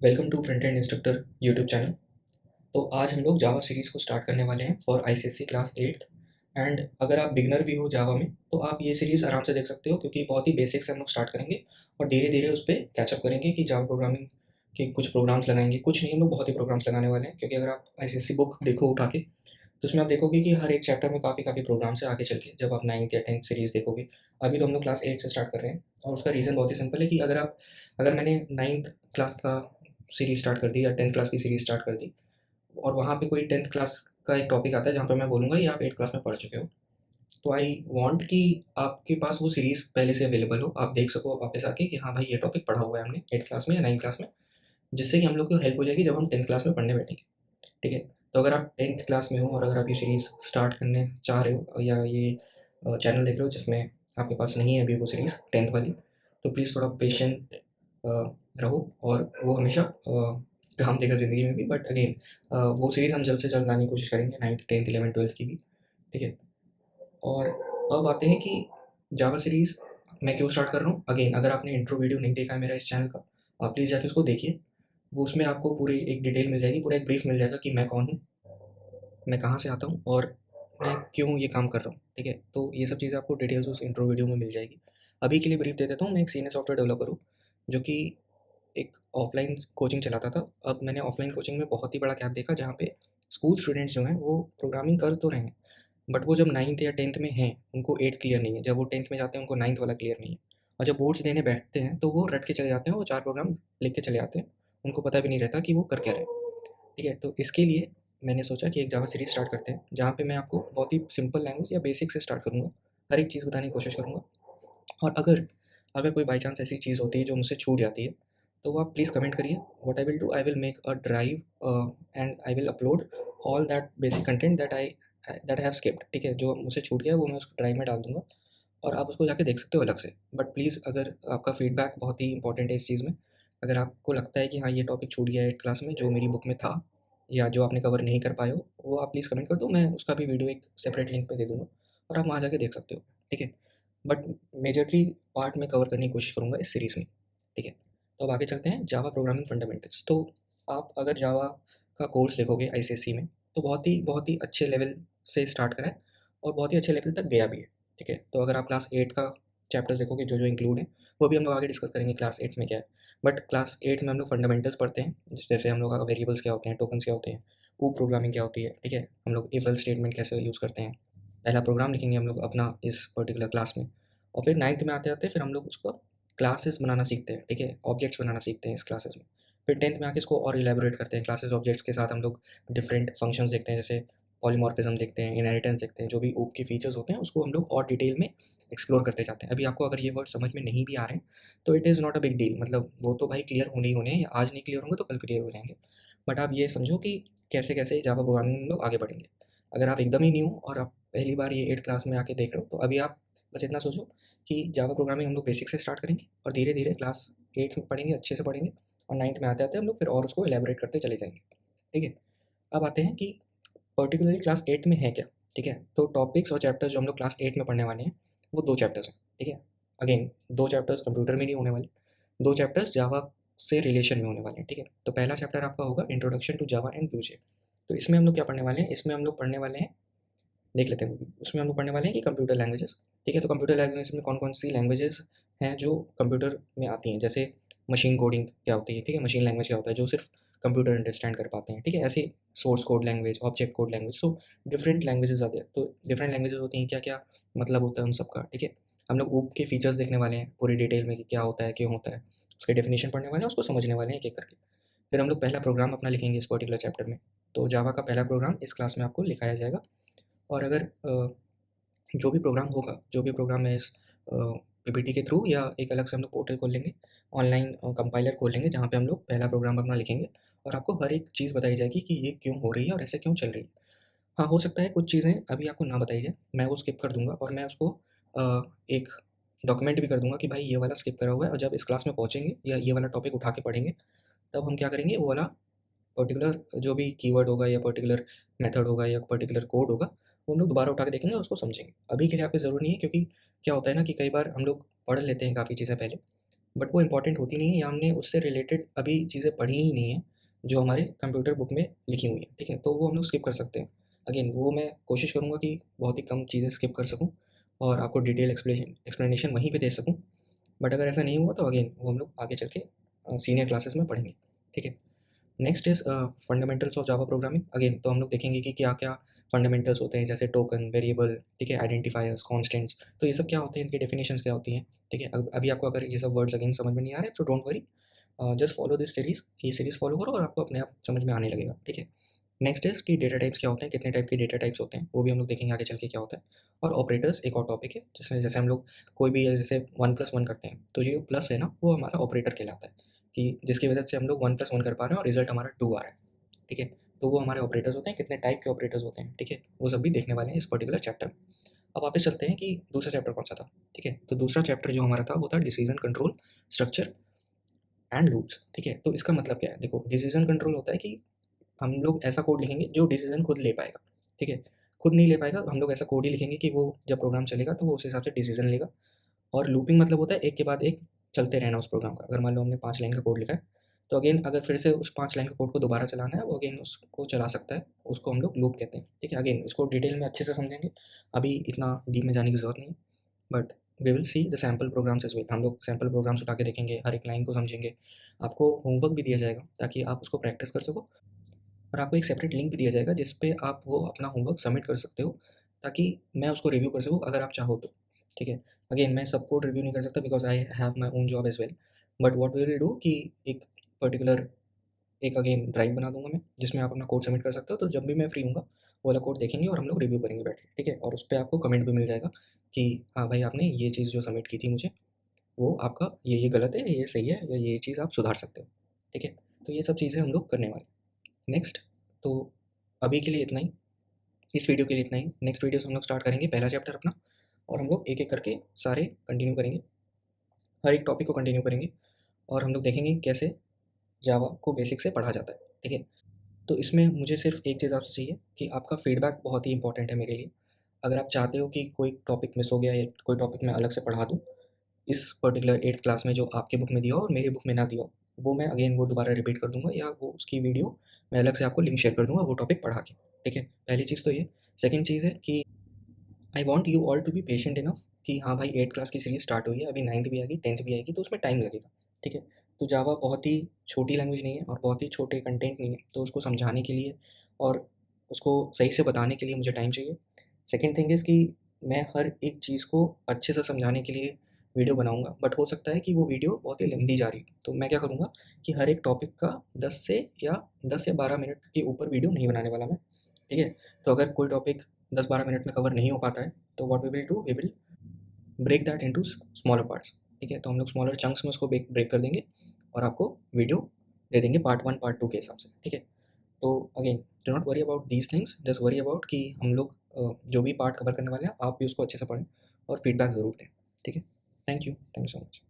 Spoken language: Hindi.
Welcome to front end instructor YouTube channel. तो आज हम लोग जावा सीरीज़ को स्टार्ट करने वाले हैं for ICSC class 8th। And अगर आप बिगनर भी हो जावा में तो आप ये सीरीज़ आराम से देख सकते हो, क्योंकि बहुत ही बेसिक से हम लोग स्टार्ट करेंगे और धीरे धीरे उस पर कैचअप करेंगे कि जावा प्रोग्रामिंग के कुछ प्रोग्राम्स लगाएंगे। कुछ नहीं, हम लोग बहुत ही प्रोग्राम्स लगाने वाले हैं, क्योंकि अगर आप आईसीएससी बुक देखो उठा के तो उसमें आप देखोगे कि हर एक चैप्टर में काफ़ी काफ़ी प्रोग्राम्स है आगे चल के, जब आप 9th या 10th सीरीज़ देखोगे। अभी तो हम लोग क्लास 8 से स्टार्ट कर रहे हैं और उसका रीज़न बहुत ही सिंपल है कि अगर मैंने 9th क्लास का सीरीज़ स्टार्ट कर दी या 10th क्लास की सीरीज़ स्टार्ट कर दी और वहाँ पे कोई 10th क्लास का एक टॉपिक आता है जहाँ पे मैं बोलूँगा ये आप 8th क्लास में पढ़ चुके हो, तो आई वांट कि आपके पास वो सीरीज़ पहले से अवेलेबल हो, आप देख सको वापस आके कि हाँ भाई ये टॉपिक पढ़ा हुआ है हमने 8th क्लास में या 9th क्लास में, जिससे कि हम लोग को हेल्प हो जाएगी जब हम 10th क्लास में पढ़ने बैठेंगे। ठीक है? तो अगर आप 10th क्लास में हो और अगर आप ये सीरीज़ स्टार्ट करने चाह रहे हो या ये चैनल देख रहे हो जिसमें आपके पास नहीं है अभी वो सीरीज़ 10th वाली, तो प्लीज़ थोड़ा पेशेंट रहो और वो हमेशा काम देगा ज़िंदगी में भी। बट अगेन वो सीरीज़ हम जल्द से जल्द लाने की कोशिश करेंगे, 9th 10th 11th 12th की भी। ठीक है? और अब आते हैं कि जावा सीरीज़ मैं क्यों स्टार्ट कर रहा हूँ। अगेन अगर आपने इंट्रो वीडियो नहीं देखा है मेरा इस चैनल का, आप प्लीज़ जाके उसको देखिए। वो उसमें आपको पूरी एक डिटेल मिल जाएगी, पूरा एक ब्रीफ मिल जाएगा कि मैं कौन हूँ, मैं कहाँ से आता हूँ और मैं क्यों ये काम कर रहा हूँ। ठीक है? तो ये सब चीज़ें आपको डिटेल्स उस इंट्रो वीडियो में मिल जाएगी। अभी के लिए ब्रीफ दे देता हूँ। मैं एक सीनियर सॉफ्टवेयर डेवलपर हूँ, जो कि एक ऑफ़लाइन कोचिंग चलाता था। अब मैंने ऑफ़लाइन कोचिंग में बहुत ही बड़ा गैप देखा, जहाँ पे स्कूल स्टूडेंट्स जो हैं वो प्रोग्रामिंग कर तो रहे हैं, बट वो जब 9th या 10th में हैं उनको 8th क्लियर नहीं है। जब वो 10th में जाते हैं उनको 9th वाला क्लियर नहीं है, और जब बोर्ड्स देने बैठते हैं तो वो रट के चले जाते हैं, वो 4 प्रोग्राम लिख के चले आते हैं। उनको पता भी नहीं रहता कि वो कर क्या रहे हैं। ठीक है? तो इसके लिए मैंने सोचा कि एक जावा सीरीज़ स्टार्ट करते हैं, जहाँ पे मैं आपको बहुत ही सिंपल लैंग्वेज या बेसिक से स्टार्ट करूँगा। हर एक चीज़ बताने की कोशिश करूँगा। और अगर अगर कोई बाई चांस ऐसी चीज़ होती है जो मुझसे छूट जाती है, तो वो आप प्लीज़ कमेंट करिए। What I will do, I will make a drive and I will upload all that basic content that I have skipped. ठीक है? जो मुझसे छूट गया है वो मैं उसको ड्राइव में डाल दूँगा और आप उसको जाके देख सकते हो अलग से। बट प्लीज़, अगर आपका फीडबैक बहुत ही इंपॉर्टेंट है इस चीज़ में। अगर आपको लगता है कि हाँ, ये टॉपिक छूट गया है 8th क्लास में जो मेरी बुक में था, या जो आपने कवर नहीं कर पाए हो, वो आप प्लीज़ कमेंट कर दो। मैं उसका भी वीडियो एक सेपरेट लिंक पे दे दूँगा और आप वहाँ जाके देख सकते हो। ठीक है? बट मेजरली पार्ट मैं कवर करने की कोशिश करूँगा इस सीरीज़ में। ठीक है? तो अब आगे चलते हैं जावा प्रोग्रामिंग फंडामेंटल्स। तो आप अगर जावा का कोर्स देखोगे आईसीएसई में, तो बहुत ही अच्छे लेवल से स्टार्ट करा है और बहुत ही अच्छे लेवल तक गया भी है। ठीक है? तो अगर आप क्लास 8 का चैप्टर्स देखोगे जो इंक्लूड हैं, वो भी हम लोग आगे डिस्कस करेंगे क्लास 8 में क्या है। बट क्लास 8 में हम लोग फंडामेंटल्स पढ़ते हैं, जैसे हम लोग वेरिएबल्स क्या होते हैं, टोकन्स क्या होते हैं, ऊप प्रोग्रामिंग क्या होती है। ठीक है? हम लोग इफ एल्स स्टेटमेंट कैसे यूज़ करते हैं, पहला प्रोग्राम लिखेंगे हम लोग अपना इस पर्टिकुलर क्लास में। और फिर 9th में आते-आते फिर हम लोग उसको क्लासेस बनाना सीखते हैं। ठीक है? ऑब्जेक्ट्स बनाना सीखते हैं इस क्लासेस में। फिर 10th में आके इसको और इलैबोरेट करते हैं। क्लासेस ऑब्जेक्ट्स के साथ हम लोग डिफरेंट फंक्शंस देखते हैं, जैसे पॉलीमॉर्फिज्म देखते हैं, इनहेरिटेंस देखते हैं, जो भी ऊप के फीचर्स होते हैं उसको हम लोग और डिटेल में एक्सप्लोर करते जाते हैं। अभी आपको अगर ये वर्ड समझ में नहीं भी आ रहे हैं, तो it is not a big deal. मतलब वो तो भाई क्लियर होने ही होने हैं, या आज नहीं क्लियर होंगे तो कल क्लियर हो जाएँगे। बट आप ये समझो कि कैसे-कैसे जावा प्रोग्रामिंग में हम लोग आगे बढ़ेंगे। अगर आप एकदम ही न्यू और आप पहली बार ये 8th क्लास में आके देख रहे हो, तो अभी आप बस इतना सोचो कि जावा प्रोग्रामिंग हम लोग बेसिक से स्टार्ट करेंगे और धीरे-धीरे क्लास 8th में पढ़ेंगे, अच्छे से पढ़ेंगे और 9th में आते-आते हम लोग फिर और उसको इलैबोरेट करते चले जाएँगे। ठीक है? अब आते हैं कि पर्टिकुलरली क्लास 8 में है क्या? ठीक है? तो टॉपिक्स और चैप्टर्स जो हम लोग क्लास 8 में पढ़ने वाले हैं, वो 2 चैप्टर्स हैं। ठीक है? अगेन 2 चैप्टर्स कंप्यूटर में नहीं होने वाले, 2 चैप्टर्स जावा से रिलेशन में होने वाले हैं। ठीक है? तो पहला चैप्टर आपका होगा इंट्रोडक्शन टू जावा एंड व्यूजे। तो इसमें हम लोग क्या पढ़ने वाले हैं? इसमें हम लोग पढ़ने वाले हैं, देख लेते हैं वो भी। उसमें हम लोग पढ़ने वाले हैं कि कंप्यूटर लैंग्वेजेस। ठीक है? तो कंप्यूटर लैंग्वेज में कौन-कौन सी लैंग्वेजेस हैं जो कंप्यूटर में आती हैं? जैसे मशीन कोडिंग क्या होती है? ठीक है? मशीन लैंग्वेज क्या होता है? जो सिर्फ़ कंप्यूटर अंडरस्टैंड कर पाते हैं। ठीक है? ऐसे source code language, object code language, so different languages are there. तो डिफरेंट लैंग्वेजेस होती हैं, क्या-क्या मतलब होता है उन सबका। ठीक है? हम लोग ऊप के फीचर्स देखने वाले हैं पूरी डिटेल में कि क्या होता है, क्यों होता है। उसके डेफिनेशन पढ़ने वाले हैं, उसको समझने वाले हैं एक-एक करके। फिर हम लोग पहला प्रोग्राम अपना लिखेंगे इस पर्टिकुलर चैप्टर में। तो जावा का पहला प्रोग्राम इस क्लास में आपको लिखाया जाएगा। और अगर जो भी प्रोग्राम होगा, जो भी प्रोग्राम मैं इस पीपीटी के थ्रू या एक अलग से हम लोग पोर्टल खोल लेंगे, ऑनलाइन कंपाइलर खोल लेंगे, जहाँ पे हम लोग पहला प्रोग्राम अपना लिखेंगे और आपको हर एक चीज़ बताई जाएगी कि ये क्यों हो रही है और ऐसे क्यों चल रही है। हाँ, हो सकता है कुछ चीज़ें अभी आपको ना बताई जाए, मैं वो स्किप कर दूँगा और मैं उसको एक डॉक्यूमेंट भी कर दूँगा कि भाई ये वाला स्किप करा हुआ है, और जब इस क्लास में पहुँचेंगे या ये वाला टॉपिक उठा के पढ़ेंगे, तब हम क्या करेंगे, वो वाला पर्टिकुलर जो भी कीवर्ड होगा या पर्टिकुलर मेथड होगा या पर्टिकुलर कोड होगा, वो हम लोग दोबारा उठा के देखेंगे और उसको समझेंगे। अभी के लिए आपको ज़रूरी नहीं है, क्योंकि क्या होता है ना कि कई बार हम लोग पढ़ लेते हैं काफ़ी चीज़ें पहले, बट वो इंपॉर्टेंट होती नहीं है या हमने उससे रिलेटेड अभी चीज़ें पढ़ी ही नहीं है जो हमारे कंप्यूटर बुक में लिखी हुई है, ठीक है, तो वो हम लोग स्किप कर सकते हैं। अगेन वो मैं कोशिश करूँगा कि बहुत ही कम चीज़ें स्किप कर सकूँ और आपको डिटेल एक्सप्लेनेशन वहीं पे दे सकूँ। बट अगर ऐसा नहीं हुआ तो अगेन वो हम लोग आगे चल के सीनियर क्लासेस में पढ़ेंगे, ठीक है। Next is fundamentals of Java programming. Again तो हम लोग देखेंगे कि क्या-क्या फंडामेंटल्स होते हैं, जैसे टोकन, वेरिएबल, ठीक है, आइडेंटिफायर्स, कांस्टेंट्स, तो ये सब क्या होते हैं, इनकी डेफिनेशंस क्या होती हैं, ठीक है। अब अभी आपको अगर ये सब वर्ड्स अगेन समझ में नहीं आ रहे तो don't worry, just follow this series, ये सीरीज़ फॉलो करो और आपको अपने आप समझ में आने लगेगा, ठीक है। नेक्स्ट इज़ कि डेटा टाइप्स क्या होते हैं, कितने टाइप के डेटा टाइप्स होते हैं, वो भी हम लोग देखेंगे आगे चल के क्या होता है। और ऑपरेटर्स एक और टॉपिक है, जिसमें जैसे हम लोग कोई भी जैसे 1+1 करते हैं, तो ये प्लस है ना, वो हमारा ऑपरेटर कहलाता है, कि जिसकी वजह से हम लोग 1+1 कर पा रहे हैं और रिजल्ट हमारा 2 आ रहा है, ठीक है। तो वो हमारे ऑपरेटर्स होते हैं, कितने टाइप के ऑपरेटर्स होते हैं, ठीक है, वो सब भी देखने वाले हैं इस पर्टिकुलर चैप्टर में। अब वापस चलते हैं कि दूसरा चैप्टर कौन सा था, ठीक है। तो दूसरा चैप्टर जो हमारा था वो था decision control, structure and loops, ठीक है। तो इसका मतलब क्या है, देखो डिसीजन कंट्रोल होता है कि हम लोग ऐसा कोड लिखेंगे जो डिसीजन खुद ले पाएगा, ठीक है। खुद नहीं ले पाएगा, हम लोग ऐसा कोड ही लिखेंगे कि वो जब प्रोग्राम चलेगा तो वो उस हिसाब से डिसीजन लेगा। और लूपिंग मतलब होता है एक के बाद एक चलते रहना उस प्रोग्राम का। अगर मान लो हमने 5 लाइन का कोड लिखा है, तो अगेन अगर फिर से उस 5 लाइन के कोड को दोबारा चलाना है, वो अगेन उसको चला सकता है, उसको हम लोग लूप कहते हैं, ठीक है। अगेन इसको डिटेल में अच्छे से समझेंगे, अभी इतना डीप में जाने की ज़रूरत नहीं है, but we will see the sample programs as well. हम लोग सैम्पल प्रोग्राम्स उठा के देखेंगे, हर एक लाइन को समझेंगे। आपको होमवर्क भी दिया जाएगा ताकि आप उसको प्रैक्टिस कर सको, और आपको एक सेपरेट लिंक भी दिया जाएगा जिस पे आप वो अपना होमवर्क सबमिट कर सकते हो, ताकि मैं उसको रिव्यू कर सकूँ अगर आप चाहो तो, ठीक है। अगेन मैं सब कोड रिव्यू नहीं कर सकता because I have my own job as well, but what we will do कि एक पर्टिकुलर एक अगेन ड्राइव बना दूँगा मैं, जिसमें आप अपना कोड सबमिट कर सकते हो, तो जब भी मैं फ्री हूँगा, वो वाला कोड देखेंगे और हम लोग रिव्यू करेंगे बैठ के, ठीक है। और उसपे आपको कमेंट भी मिल जाएगा कि हाँ भाई, आपने ये चीज़ जो सबमिट की थी मुझे, वो आपका ये गलत है, ये सही है, या ये चीज़ आप सुधार सकते हो, ठीक है। तो ये सब चीज़ें हम लोग करने वाले हैं। नेक्स्ट, तो अभी के लिए इतना ही, इस वीडियो के लिए इतना ही। नेक्स्ट वीडियो से हम लोग स्टार्ट करेंगे पहला चैप्टर अपना, और हम लोग एक-एक करके सारे कंटिन्यू करेंगे, हर एक टॉपिक को कंटिन्यू करेंगे, और हम लोग देखेंगे कैसे जावा को बेसिक से पढ़ा जाता है, ठीक है। तो इसमें मुझे सिर्फ एक चीज़ आपसे चाहिए कि आपका फीडबैक बहुत ही इंपॉर्टेंट है मेरे लिए। अगर आप चाहते हो कि कोई टॉपिक मिस हो गया या कोई टॉपिक मैं अलग से पढ़ा दूँ, इस पर्टिकुलर 8th क्लास में जो आपके बुक में दिया हो और मेरी बुक में ना दिया हो, वो मैं अगेन वो दोबारा रिपीट कर दूँगा, या वो उसकी वीडियो मैं अलग से आपको लिंक शेयर कर दूँगा वो टॉपिक पढ़ा के, ठीक है। पहली चीज़ तो ये। सेकंड चीज़ है कि I want you all to be patient enough कि हाँ भाई, 8th क्लास की सीरीज़ स्टार्ट हुई है, अभी 9th भी आएगी, 10th भी आएगी, तो उसमें टाइम लगेगा, ठीक है। तो जावा बहुत ही छोटी लैंग्वेज नहीं है और बहुत ही छोटे कंटेंट नहीं है, तो उसको समझाने के लिए और उसको सही से बताने के लिए मुझे टाइम चाहिए। सेकंड थिंग इज़ कि मैं हर एक चीज़ को अच्छे से समझाने के लिए वीडियो बनाऊँगा, बट हो सकता है कि वो वीडियो बहुत ही लंबी जा रही हो, तो मैं क्या करूँगा कि हर एक टॉपिक का 10 या 12 मिनट के ऊपर वीडियो नहीं बनाने वाला मैं, ठीक है। तो अगर कोई टॉपिक 10-12 मिनट में कवर नहीं हो पाता है, तो what we will do, we will break that into smaller parts, ठीक है। तो हम लोग स्मॉलर चंक्स में उसको ब्रेक कर देंगे और आपको वीडियो दे देंगे पार्ट 1 पार्ट 2 के हिसाब से, ठीक है। तो again do not worry about these things, just worry about कि हम लोग जो भी पार्ट कवर करने वाले हैं आप भी उसको अच्छे से पढ़ें और फीडबैक ज़रूर दें, ठीक है। Thank you so much.